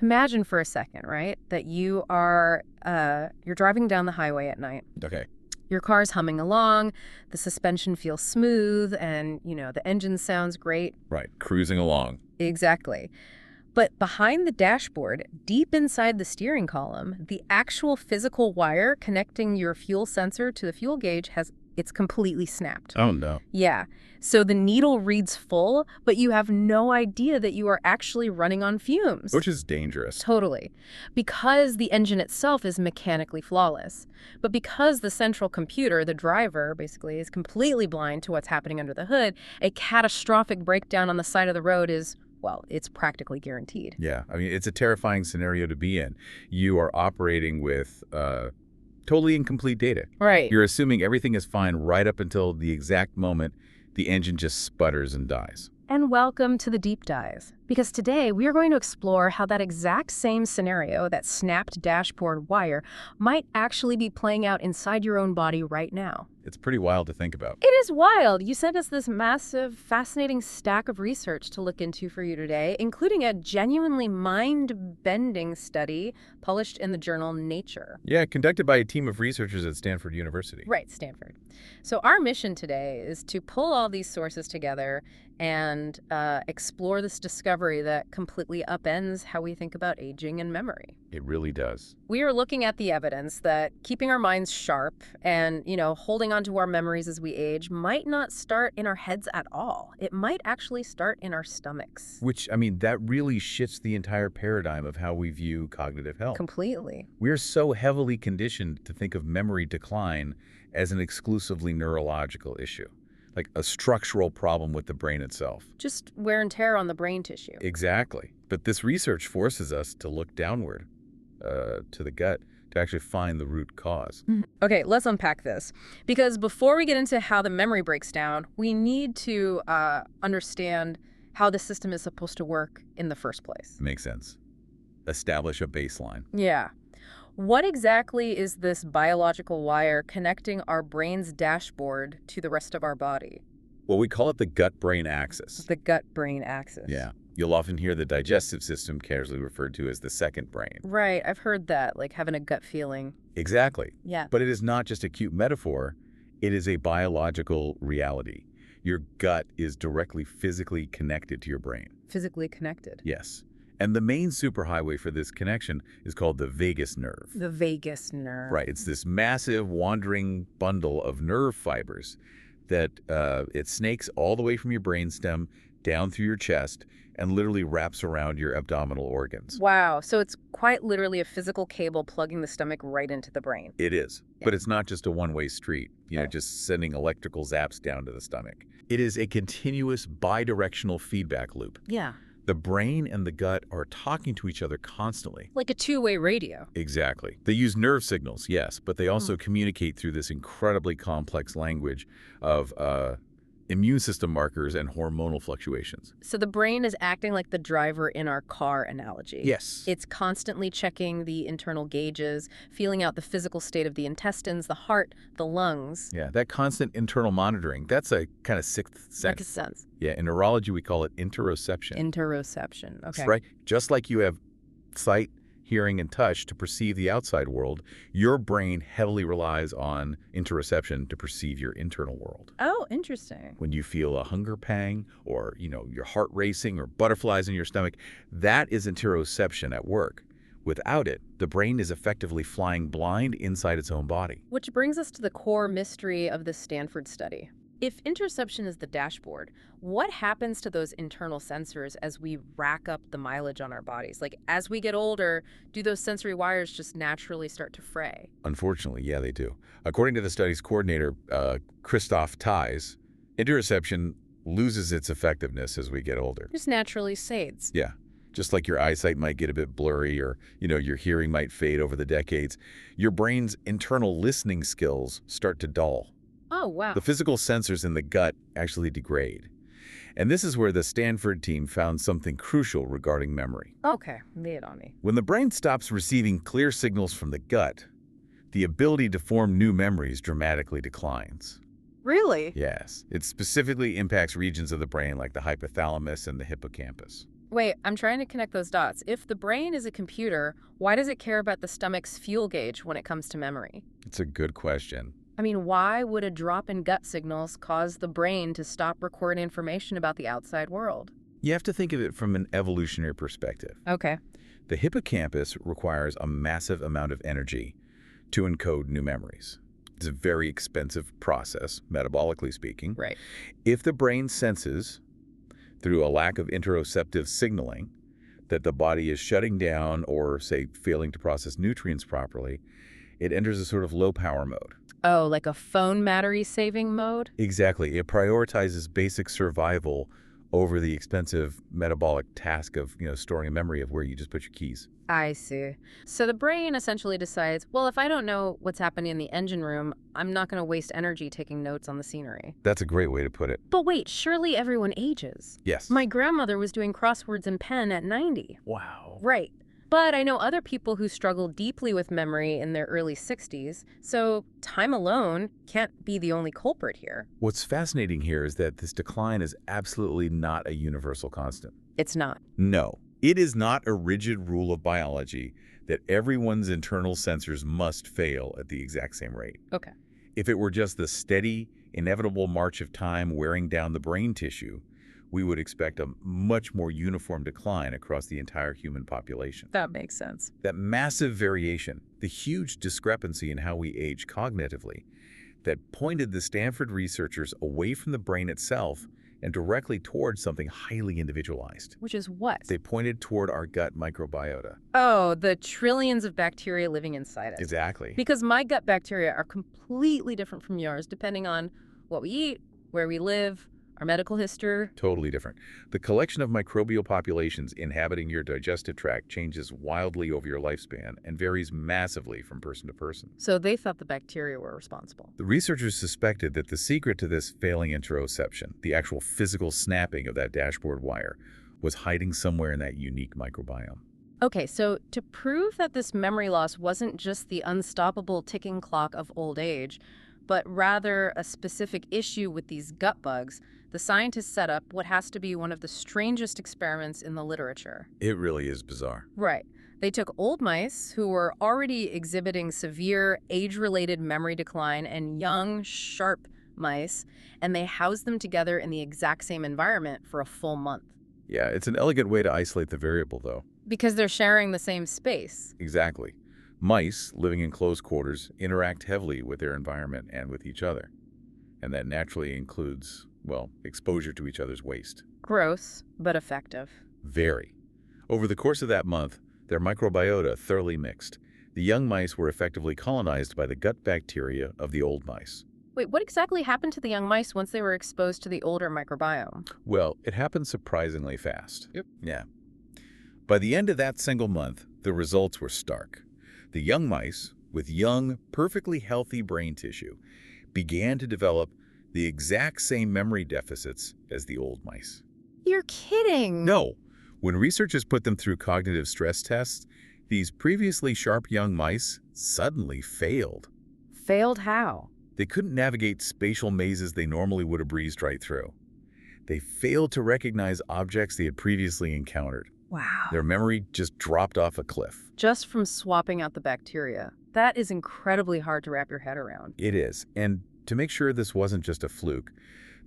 Imagine for a second, right, that you are you're driving down the highway at night. Okay. Your car's humming along, the suspension feels smooth, and, the engine sounds great. Right. Cruising along. Exactly. But behind the dashboard, deep inside the steering column, the actual physical wire connecting your fuel sensor to the fuel gauge it's completely snapped. Oh, no. Yeah. So the needle reads full, but you have no idea that you are actually running on fumes. Which is dangerous. Totally. Because the engine itself is mechanically flawless. But because the central computer, the driver, basically, is completely blind to what's happening under the hood, a catastrophic breakdown on the side of the road is, well, it's practically guaranteed. Yeah. I mean, it's a terrifying scenario to be in. You are operating with totally incomplete data. Right. You're assuming everything is fine right up until the exact moment the engine just sputters and dies. And welcome to the deep dive. Because today we are going to explore how that exact same scenario, that snapped dashboard wire, might actually be playing out inside your own body right now. It's pretty wild to think about. It is wild. You sent us this massive, fascinating stack of research to look into for you today, including a genuinely mind-bending study published in the journal Nature. Yeah, conducted by a team of researchers at Stanford University. Right, Stanford. So our mission today is to pull all these sources together and explore this discovery that completely upends how we think about aging and memory. It really does. We are looking at the evidence that keeping our minds sharp and, holding on to our memories as we age might not start in our heads at all. It might actually start in our stomachs. Which, I mean, that really shifts the entire paradigm of how we view cognitive health. Completely. We're so heavily conditioned to think of memory decline as an exclusively neurological issue, like a structural problem with the brain itself. Just wear and tear on the brain tissue. Exactly. But this research forces us to look downward, to the gut, to actually find the root cause. Okay, let's unpack this. Because before we get into how the memory breaks down, we need to understand how the system is supposed to work in the first place. Makes sense. Establish a baseline. Yeah. What exactly is this biological wire connecting our brain's dashboard to the rest of our body? Well, we call it the gut-brain axis. The gut-brain axis. Yeah. You'll often hear the digestive system casually referred to as the second brain. Right, I've heard that, like having a gut feeling. Exactly. Yeah. But it is not just a cute metaphor. It is a biological reality. Your gut is directly physically connected to your brain. Physically connected. Yes. And the main superhighway for this connection is called the vagus nerve. The vagus nerve. Right. It's this massive wandering bundle of nerve fibers that it snakes all the way from your brainstem down through your chest and literally wraps around your abdominal organs. Wow. So it's quite literally a physical cable plugging the stomach right into the brain. It is. Yeah. But it's not just a one-way street, just sending electrical zaps down to the stomach. It is a continuous bidirectional feedback loop. Yeah. The brain and the gut are talking to each other constantly. Like a two-way radio. Exactly. They use nerve signals, yes, but they also communicate through this incredibly complex language of immune system markers and hormonal fluctuations. So the brain is acting like the driver in our car analogy. Yes. It's constantly checking the internal gauges, feeling out the physical state of the intestines, the heart, the lungs. Yeah, that constant internal monitoring, that's a kind of sixth sense. Makes sense. Yeah, in neurology we call it interoception. Interoception. Okay. Right? Just like you have sight, hearing, and touch to perceive the outside world, your brain heavily relies on interoception to perceive your internal world. Oh, interesting. When you feel a hunger pang or, your heart racing or butterflies in your stomach, that is interoception at work. Without it, the brain is effectively flying blind inside its own body. Which brings us to the core mystery of this Stanford study. If interoception is the dashboard, what happens to those internal sensors as we rack up the mileage on our bodies? Like, as we get older, do those sensory wires just naturally start to fray? Unfortunately, yeah, they do. According to the study's coordinator, Christoph Theis, interoception loses its effectiveness as we get older. Just naturally fades. Yeah. Just like your eyesight might get a bit blurry or, your hearing might fade over the decades, your brain's internal listening skills start to dull. Oh, wow. The physical sensors in the gut actually degrade. And this is where the Stanford team found something crucial regarding memory. Okay, lay it on me. When the brain stops receiving clear signals from the gut, the ability to form new memories dramatically declines. Really? Yes. It specifically impacts regions of the brain like the hypothalamus and the hippocampus. Wait, I'm trying to connect those dots. If the brain is a computer, why does it care about the stomach's fuel gauge when it comes to memory? It's a good question. I mean, why would a drop in gut signals cause the brain to stop recording information about the outside world? You have to think of it from an evolutionary perspective. Okay. The hippocampus requires a massive amount of energy to encode new memories. It's a very expensive process, metabolically speaking. Right. If the brain senses, through a lack of interoceptive signaling, that the body is shutting down or, say, failing to process nutrients properly, it enters a sort of low-power mode. Oh, like a phone battery saving mode? Exactly. It prioritizes basic survival over the expensive metabolic task of, storing a memory of where you just put your keys. I see. So the brain essentially decides, well, if I don't know what's happening in the engine room, I'm not going to waste energy taking notes on the scenery. That's a great way to put it. But wait, surely everyone ages. Yes. My grandmother was doing crosswords in pen at 90. Wow. Right. But I know other people who struggle deeply with memory in their early 60s, so time alone can't be the only culprit here. What's fascinating here is that this decline is absolutely not a universal constant. It's not. No, it is not a rigid rule of biology that everyone's internal sensors must fail at the exact same rate. Okay. If it were just the steady, inevitable march of time wearing down the brain tissue, we would expect a much more uniform decline across the entire human population. That makes sense. That massive variation, the huge discrepancy in how we age cognitively, that pointed the Stanford researchers away from the brain itself and directly towards something highly individualized. Which is what? They pointed toward our gut microbiota. Oh, the trillions of bacteria living inside it. Exactly. Because my gut bacteria are completely different from yours, depending on what we eat, where we live, our medical history. Totally different. The collection of microbial populations inhabiting your digestive tract changes wildly over your lifespan and varies massively from person to person. So they thought the bacteria were responsible. The researchers suspected that the secret to this failing interoception, the actual physical snapping of that dashboard wire, was hiding somewhere in that unique microbiome. Okay, so to prove that this memory loss wasn't just the unstoppable ticking clock of old age, but rather a specific issue with these gut bugs, the scientists set up what has to be one of the strangest experiments in the literature. It really is bizarre. Right. They took old mice who were already exhibiting severe age-related memory decline and young, sharp mice, and they housed them together in the exact same environment for a full month. Yeah, it's an elegant way to isolate the variable, though. Because they're sharing the same space. Exactly. Mice, living in close quarters, interact heavily with their environment and with each other. And that naturally includes, well, exposure to each other's waste. Gross, but effective. Very. Over the course of that month, their microbiota thoroughly mixed. The young mice were effectively colonized by the gut bacteria of the old mice. Wait, what exactly happened to the young mice once they were exposed to the older microbiome? Well, it happened surprisingly fast. Yep. Yeah. By the end of that single month, the results were stark. The young mice, with young, perfectly healthy brain tissue, began to develop the exact same memory deficits as the old mice. You're kidding! No. When researchers put them through cognitive stress tests, these previously sharp young mice suddenly failed. Failed how? They couldn't navigate spatial mazes they normally would have breezed right through. They failed to recognize objects they had previously encountered. Wow. Their memory just dropped off a cliff. Just from swapping out the bacteria. That is incredibly hard to wrap your head around. It is. And to make sure this wasn't just a fluke,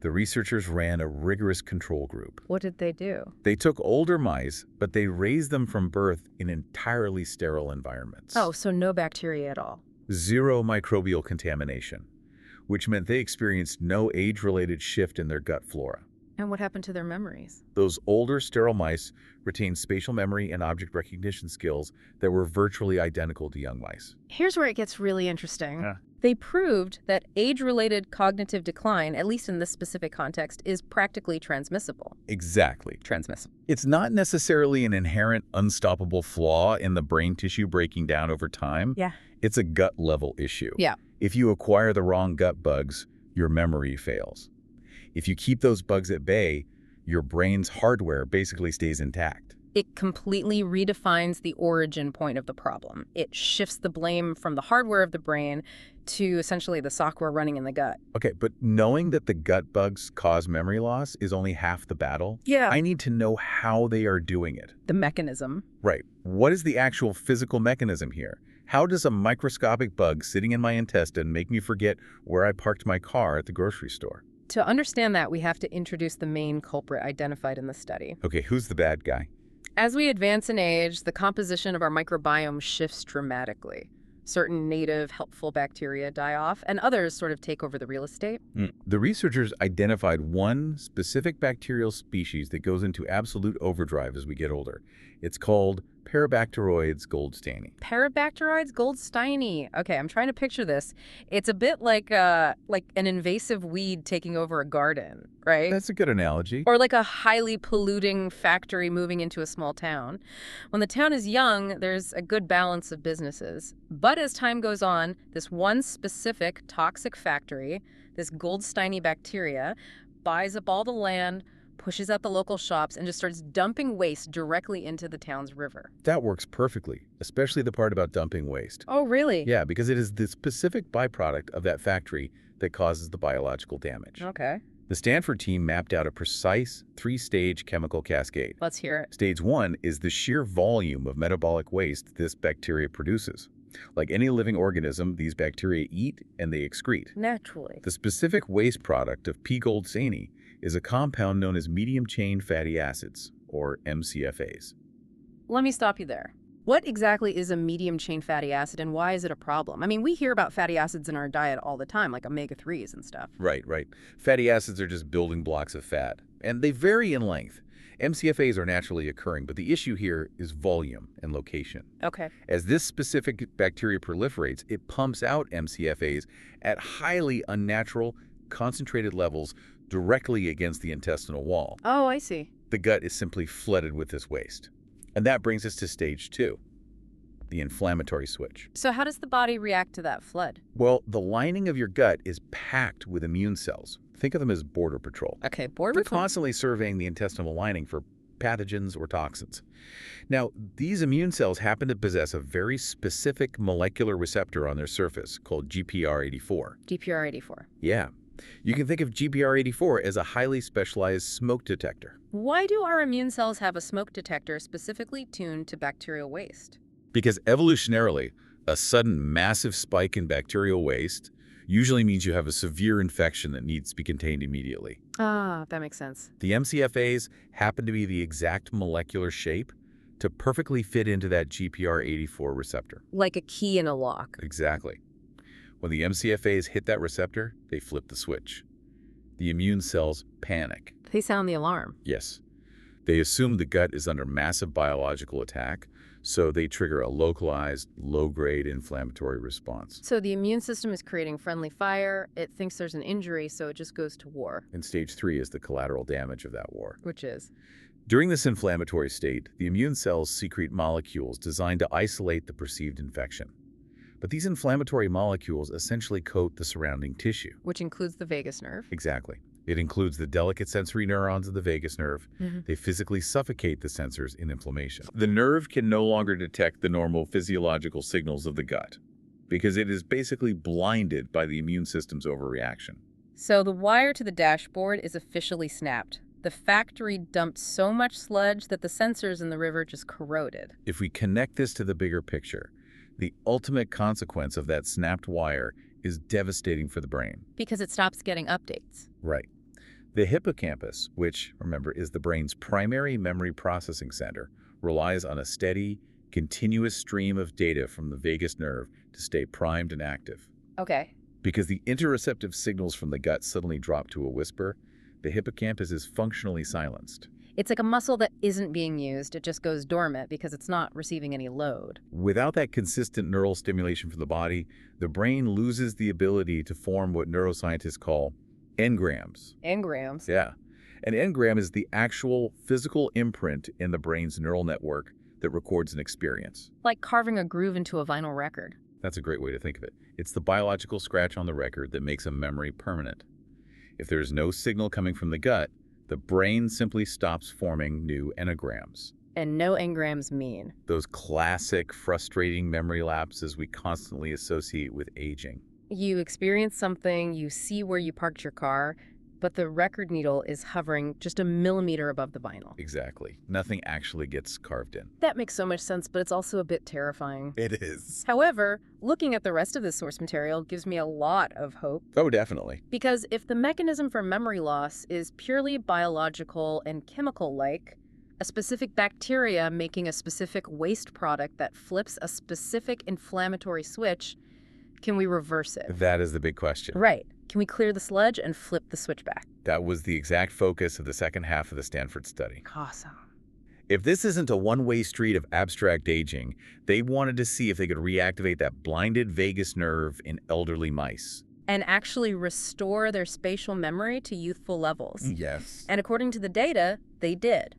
the researchers ran a rigorous control group. What did they do? They took older mice, but they raised them from birth in entirely sterile environments. Oh, so no bacteria at all. Zero microbial contamination, which meant they experienced no age-related shift in their gut flora. And what happened to their memories? Those older, sterile mice retained spatial memory and object recognition skills that were virtually identical to young mice. Here's where it gets really interesting. Yeah. They proved that age-related cognitive decline, at least in this specific context, is practically transmissible. Exactly. Transmissible. It's not necessarily an inherent unstoppable flaw in the brain tissue breaking down over time. Yeah. It's a gut-level issue. Yeah. If you acquire the wrong gut bugs, your memory fails. If you keep those bugs at bay, your brain's hardware basically stays intact. It completely redefines the origin point of the problem. It shifts the blame from the hardware of the brain to essentially the software running in the gut. Okay, but knowing that the gut bugs cause memory loss is only half the battle. Yeah. I need to know how they are doing it. The mechanism. Right. What is the actual physical mechanism here? How does a microscopic bug sitting in my intestine make me forget where I parked my car at the grocery store? To understand that, we have to introduce the main culprit identified in the study. Okay, who's the bad guy? As we advance in age, the composition of our microbiome shifts dramatically. Certain native helpful bacteria die off, and others sort of take over the real estate. The researchers identified one specific bacterial species that goes into absolute overdrive as we get older. It's called Parabacteroides goldsteini. Parabacteroides goldsteini. Okay, I'm trying to picture this. It's a bit like an invasive weed taking over a garden, right? That's a good analogy. Or like a highly polluting factory moving into a small town. When the town is young, there's a good balance of businesses. But as time goes on, this one specific toxic factory, this goldsteini bacteria, buys up all the land, pushes out the local shops, and just starts dumping waste directly into the town's river. That works perfectly, especially the part about dumping waste. Oh, really? Yeah, because it is the specific byproduct of that factory that causes the biological damage. Okay. The Stanford team mapped out a precise three-stage chemical cascade. Let's hear it. Stage 1 is the sheer volume of metabolic waste this bacteria produces. Like any living organism, these bacteria eat and they excrete. Naturally. The specific waste product of P. goldsteini is a compound known as medium-chain fatty acids, or MCFAs. Let me stop you there. What exactly is a medium-chain fatty acid, and why is it a problem? I mean, we hear about fatty acids in our diet all the time, like omega-3s and stuff. Right. Fatty acids are just building blocks of fat, and they vary in length. MCFAs are naturally occurring, but the issue here is volume and location. Okay. As this specific bacteria proliferates, it pumps out MCFAs at highly unnatural, concentrated levels directly against the intestinal wall. Oh, I see. The gut is simply flooded with this waste. And that brings us to stage 2, the inflammatory switch. So how does the body react to that flood? Well, the lining of your gut is packed with immune cells. Think of them as border patrol. Okay, They're constantly surveying the intestinal lining for pathogens or toxins. Now, these immune cells happen to possess a very specific molecular receptor on their surface called GPR84. GPR84. Yeah. You can think of GPR84 as a highly specialized smoke detector. Why do our immune cells have a smoke detector specifically tuned to bacterial waste? Because evolutionarily, a sudden massive spike in bacterial waste usually means you have a severe infection that needs to be contained immediately. Ah, that makes sense. The MCFAs happen to be the exact molecular shape to perfectly fit into that GPR84 receptor. Like a key in a lock. Exactly. When the MCFAs hit that receptor, they flip the switch. The immune cells panic. They sound the alarm. Yes. They assume the gut is under massive biological attack, so they trigger a localized, low-grade inflammatory response. So the immune system is creating friendly fire. It thinks there's an injury, so it just goes to war. And stage 3 is the collateral damage of that war. Which is? During this inflammatory state, the immune cells secrete molecules designed to isolate the perceived infection. But these inflammatory molecules essentially coat the surrounding tissue. Which includes the vagus nerve. Exactly. It includes the delicate sensory neurons of the vagus nerve. They physically suffocate the sensors in inflammation. The nerve can no longer detect the normal physiological signals of the gut because it is basically blinded by the immune system's overreaction. So the wire to the dashboard is officially snapped. The factory dumped so much sludge that the sensors in the river just corroded. If we connect this to the bigger picture, the ultimate consequence of that snapped wire is devastating for the brain. Because it stops getting updates. Right. The hippocampus, which, remember, is the brain's primary memory processing center, relies on a steady, continuous stream of data from the vagus nerve to stay primed and active. Okay. Because the interoceptive signals from the gut suddenly drop to a whisper, the hippocampus is functionally silenced. It's like a muscle that isn't being used. It just goes dormant because it's not receiving any load. Without that consistent neural stimulation from the body, the brain loses the ability to form what neuroscientists call engrams. Engrams? Yeah. An engram is the actual physical imprint in the brain's neural network that records an experience. Like carving a groove into a vinyl record. That's a great way to think of it. It's the biological scratch on the record that makes a memory permanent. If there's no signal coming from the gut, the brain simply stops forming new engrams. And no engrams mean. Those classic, frustrating memory lapses we constantly associate with aging. You experience something, you see where you parked your car, but the record needle is hovering just a millimeter above the vinyl. Exactly. Nothing actually gets carved in. That makes so much sense, but it's also a bit terrifying. It is. However, looking at the rest of this source material gives me a lot of hope. Oh, definitely. Because if the mechanism for memory loss is purely biological and chemical-like, a specific bacteria making a specific waste product that flips a specific inflammatory switch, can we reverse it? That is the big question. Right. Can we clear the sludge and flip the switch back? That was the exact focus of the second half of the Stanford study. Awesome. If this isn't a one-way street of abstract aging, they wanted to see if they could reactivate that blinded vagus nerve in elderly mice. And actually restore their spatial memory to youthful levels. Yes. And according to the data, they did,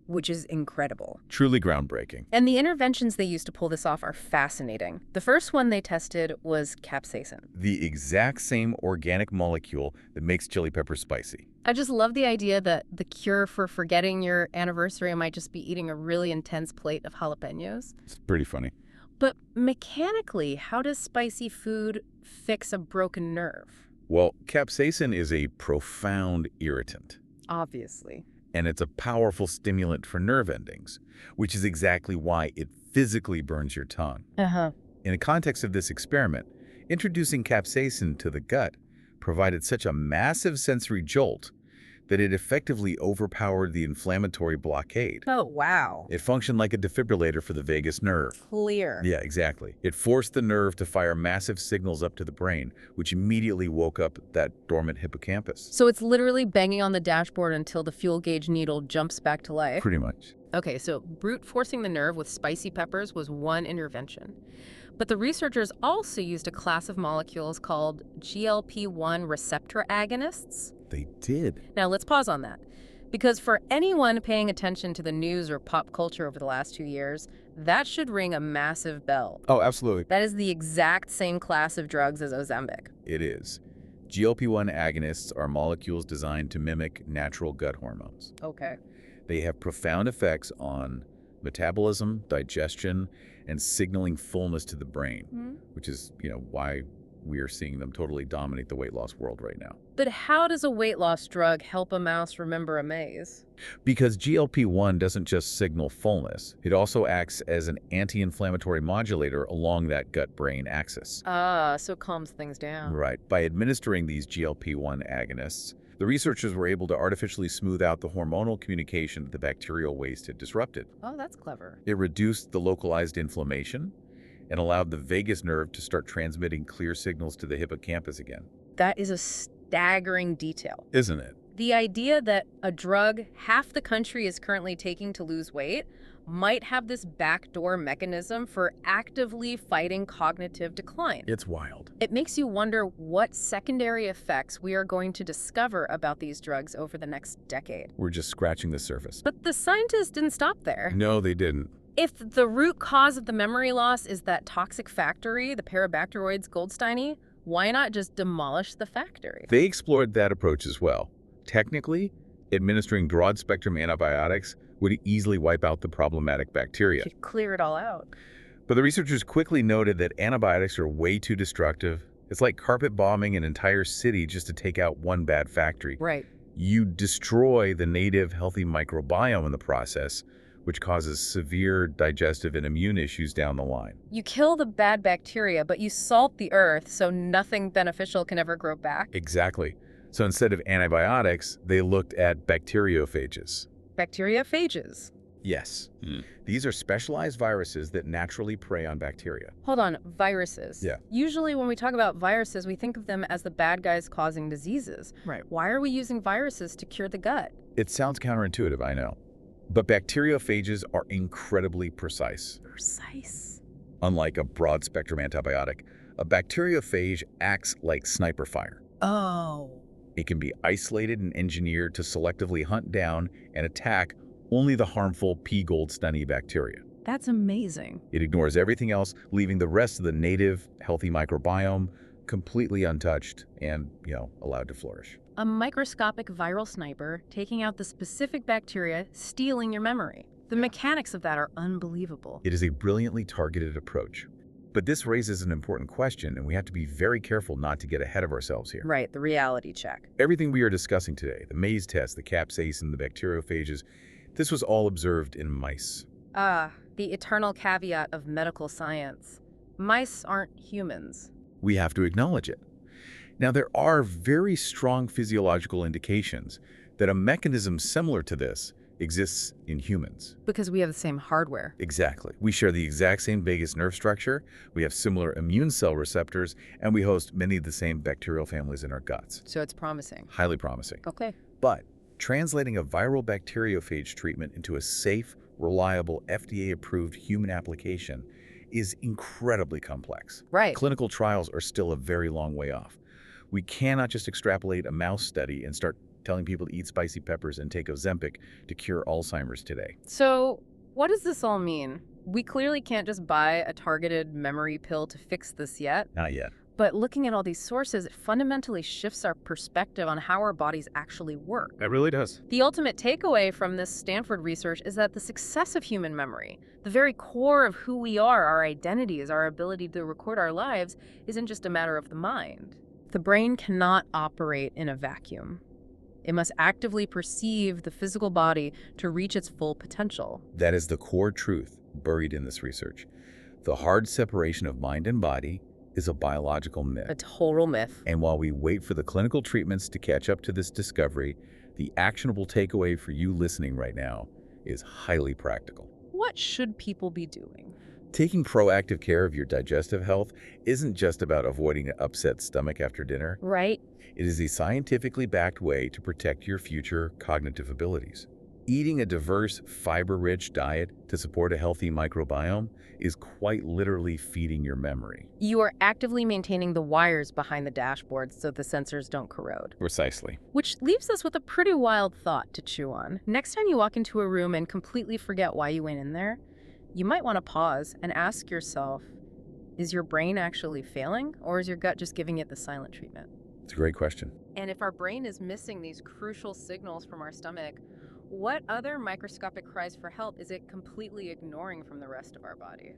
which is incredible. Truly groundbreaking. And the interventions they used to pull this off are fascinating. The first one they tested was capsaicin. The exact same organic molecule that makes chili pepper spicy. I just love the idea that the cure for forgetting your anniversary might just be eating a really intense plate of jalapenos. It's pretty funny. But mechanically, how does spicy food fix a broken nerve? Well, capsaicin is a profound irritant. Obviously. And it's a powerful stimulant for nerve endings, which is exactly why it physically burns your tongue. Uh-huh. In the context of this experiment, introducing capsaicin to the gut provided such a massive sensory jolt that it effectively overpowered the inflammatory blockade. Oh, wow. It functioned like a defibrillator for the vagus nerve. Clear. Yeah, exactly. It forced the nerve to fire massive signals up to the brain, which immediately woke up that dormant hippocampus. So it's literally banging on the dashboard until the fuel gauge needle jumps back to life? Pretty much. Okay, so brute forcing the nerve with spicy peppers was one intervention. But the researchers also used a class of molecules called GLP-1 receptor agonists. They did. Now, let's pause on that. Because for anyone paying attention to the news or pop culture over the last 2 years, that should ring a massive bell. Oh, absolutely. That is the exact same class of drugs as Ozempic. It is. GLP-1 agonists are molecules designed to mimic natural gut hormones. Okay. They have profound effects on metabolism, digestion, and signaling fullness to the brain, which is, why we are seeing them totally dominate the weight loss world right now. But how does a weight loss drug help a mouse remember a maze? Because GLP-1 doesn't just signal fullness, it also acts as an anti-inflammatory modulator along that gut-brain axis. Ah, so it calms things down. Right. By administering these GLP-1 agonists, the researchers were able to artificially smooth out the hormonal communication that the bacterial waste had disrupted. Oh, that's clever. It reduced the localized inflammation and allowed the vagus nerve to start transmitting clear signals to the hippocampus again. That is a staggering detail. Isn't it? The idea that a drug half the country is currently taking to lose weight might have this backdoor mechanism for actively fighting cognitive decline. It's wild. It makes you wonder what secondary effects we are going to discover about these drugs over the next decade. We're just scratching the surface. But the scientists didn't stop there. No, they didn't. If the root cause of the memory loss is that toxic factory, the parabacteroids Goldsteiny, why not just demolish the factory? They explored that approach as well. Technically, administering broad-spectrum antibiotics would easily wipe out the problematic bacteria. Should clear it all out. But the researchers quickly noted that antibiotics are way too destructive. It's like carpet bombing an entire city just to take out one bad factory. Right. You destroy the native healthy microbiome in the process, which causes severe digestive and immune issues down the line. You kill the bad bacteria, but you salt the earth so nothing beneficial can ever grow back. Exactly. So instead of antibiotics, they looked at bacteriophages. Bacteriophages. Yes. These are specialized viruses that naturally prey on bacteria. Hold on, viruses. Yeah. Usually when we talk about viruses, we think of them as the bad guys causing diseases. Right. Why are we using viruses to cure the gut? It sounds counterintuitive, I know. But bacteriophages are incredibly precise. Precise. Unlike a broad-spectrum antibiotic, a bacteriophage acts like sniper fire. Oh. It can be isolated and engineered to selectively hunt down and attack only the harmful P. Goldsteiny bacteria. That's amazing. It ignores everything else, leaving the rest of the native, healthy microbiome completely untouched and, allowed to flourish. A microscopic viral sniper taking out the specific bacteria, stealing your memory. The mechanics of that are unbelievable. It is a brilliantly targeted approach. But this raises an important question, and we have to be very careful not to get ahead of ourselves here. Right, the reality check. Everything we are discussing today, the maze test, the capsaicin, the bacteriophages, this was all observed in mice. Ah, the eternal caveat of medical science. Mice aren't humans. We have to acknowledge it. Now, there are very strong physiological indications that a mechanism similar to this exists in humans. Because we have the same hardware. Exactly. We share the exact same vagus nerve structure, we have similar immune cell receptors, and we host many of the same bacterial families in our guts. So it's promising. Highly promising. Okay. But translating a viral bacteriophage treatment into a safe, reliable, FDA-approved human application is incredibly complex. Right. Clinical trials are still a very long way off. We cannot just extrapolate a mouse study and start telling people to eat spicy peppers and take Ozempic to cure Alzheimer's today. So what does this all mean? We clearly can't just buy a targeted memory pill to fix this yet. Not yet. But looking at all these sources, it fundamentally shifts our perspective on how our bodies actually work. It really does. The ultimate takeaway from this Stanford research is that the success of human memory, the very core of who we are, our identities, our ability to record our lives, isn't just a matter of the mind. The brain cannot operate in a vacuum. It must actively perceive the physical body to reach its full potential. That is the core truth buried in this research. The hard separation of mind and body is a biological myth. A total myth. And while we wait for the clinical treatments to catch up to this discovery, the actionable takeaway for you listening right now is highly practical. What should people be doing? Taking proactive care of your digestive health isn't just about avoiding an upset stomach after dinner. Right? It is a scientifically backed way to protect your future cognitive abilities. Eating a diverse, fiber-rich diet to support a healthy microbiome is quite literally feeding your memory. You are actively maintaining the wires behind the dashboard so the sensors don't corrode. Precisely. Which leaves us with a pretty wild thought to chew on. Next time you walk into a room and completely forget why you went in there, you might want to pause and ask yourself, is your brain actually failing, or is your gut just giving it the silent treatment? It's a great question. And if our brain is missing these crucial signals from our stomach, what other microscopic cries for help is it completely ignoring from the rest of our body?